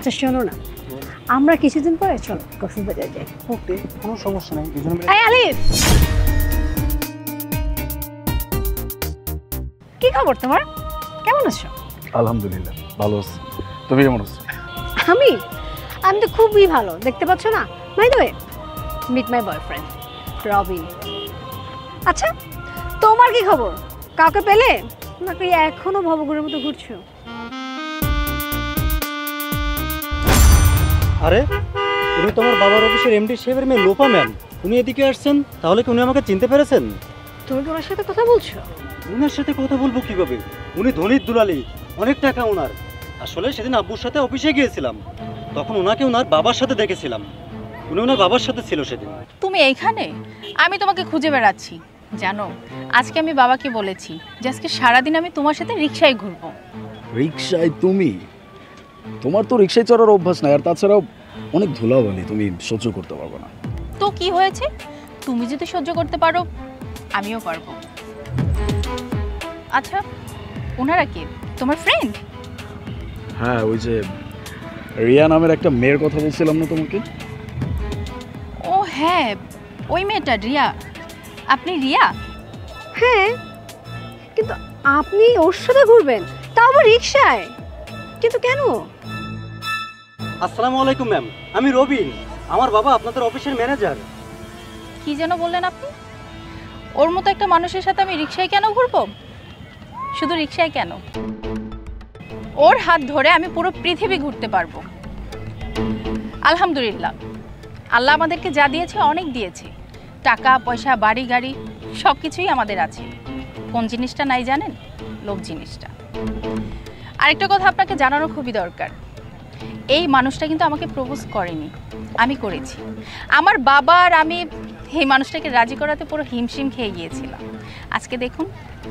আচ্ছা শোনো না, আমরা কিছুদিন পরে চলো কক্সবাজার যাই। ওকে, কোনো সমস্যা নাই, দুজন মিলে। এই আলিফ, কি খবর তোমার? কেমন আছো? আলহামদুলিল্লাহ ভালো আছি। তুমি কেমন আছো? আমি আমি তো খুবই ভালো, দেখতে পাচ্ছ না? By the way, meet my boyfriend Robin. আচ্ছা তোমার কি খবর? কাউকে পেলে নাকি এখনো ভবঘুরের মতো ঘুরছো? আরে উনি তোমার বাবার অফিসের এমডি সাহেবের মেয়ে লোপা ম্যাম। উনি এদিকে আসছেন, তাহলে কি উনি আমাকে চিনতে পেরেছেন? তুমি কি ওনার সাথে কথা বলছো? উনার সাথে কথা বলবো কিভাবে? উনি ধনির দুলালি, অনেক টাকা ওনার। আসলে সেদিন আব্বুর সাথে অফিসে গিয়েছিলাম, তখন ওনাকে ওনার বাবার সাথে দেখেছিলাম। উনি ওনার বাবার সাথে ছিল সেদিন। তুমি এইখানে? আমি তোমাকে খুঁজে বেড়াচ্ছি। জানো, আজকে আমি বাবাকে বলেছি যে আজকে সারাদিন আমি তোমার সাথে রিক্সায় ঘুরবো। রিক্সায়? তুমি? তোমার তো রিক্সায় চড়ার অভ্যাস নাই, আর তাছাড়াও অনেক ধুলাবালি, তুমি সহ্য করতে পারবে না। তো কি হয়েছে? তুমি যদি সহ্য করতে পারো আমিও পারবো। আচ্ছা ওনারা কে? তোমার ফ্রেন্ড? হ্যাঁ, ওই যে রিয়া নামের একটা মেয়ের কথা বলছিলাম না তোমাকে? ও হ্যাঁ, ওই মেয়েটা রিয়া। আপনি রিয়া? হ্যাঁ, কিন্তু আপনি ওর সাথে ঘুরবেন, তাও আবার রিক্সায়? কিন্তু কেন? আসসালামু আলাইকুম ম্যাম, আমি রবিন। আমার বাবা আপনাদের অফিসের ম্যানেজার। কি যেন বললেন আপনি? ওর মতো একটা মানুষের সাথে আমি রিক্সায় কেন ঘুরবো? শুধু রিক্সায় কেন, ওর হাত ধরে আমি পুরো পৃথিবী ঘুরতে পারবো। আলহামদুলিল্লাহ, আল্লাহ আমাদেরকে যা দিয়েছে অনেক দিয়েছে। টাকা পয়সা, বাড়ি গাড়ি সব কিছুই আমাদের আছে। কোন জিনিসটা নাই জানেন? লোভ জিনিসটা। আরেকটা কথা আপনাকে জানানো খুবই দরকার, এই মানুষটা কিন্তু আমাকে প্রপোজ করেনি, আমি করেছি। আমার বাবা আর আমি এই মানুষটাকে রাজি করাতে পুরো হিমশিম খেয়ে গিয়েছিলাম। আজকে দেখুন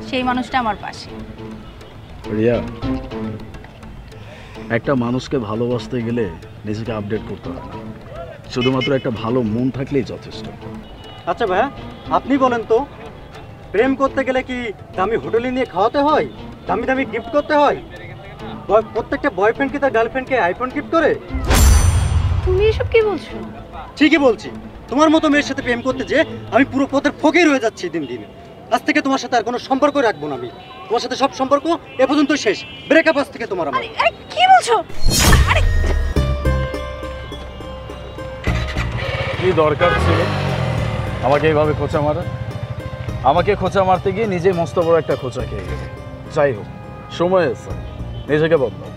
সেই মানুষটা আমার পাশে। রিয়া, একটা মানুষকে ভালোবাসতে গেলে নিজেকে আপডেট করতে হয় না, শুধুমাত্র একটা ভালো মন থাকলেই যথেষ্ট। আচ্ছা ভাইয়া, আপনি বলেন তো, প্রেম করতে গেলে কি দামি হোটেলে নিয়ে খাওয়াতে হয়, দামি দামি গিফট করতে হয়? প্রত্যেকটা বয়ফ্রেন্ড কি তার গার্লফ্রেন্ডকে আইফোন গিফট করে? তুমি এসব কি বলছো? ঠিকই বলছি, তোমার মতো মেয়ের সাথে প্রেম করতে যে আমি পুরো পথের ফকির হয়ে যাচ্ছি দিন দিন। আজ থেকে তোমার সাথে আর কোনো সম্পর্ক রাখবো না আমি। তোমার সাথে সব সম্পর্ক এ পর্যন্ত শেষ। ব্রেকআপ আজ থেকে তোমার আমার। আরে কি বলছো? আরে কি দরকার ছিল আমাকে এইভাবে খোঁচা মারা? আমাকে খোঁচা মারতে গিয়ে নিজে মস্ত বড় একটা খোঁচা খেয়ে গেছে। যাই হোক, সময় এসে নিজেকে বদলাও।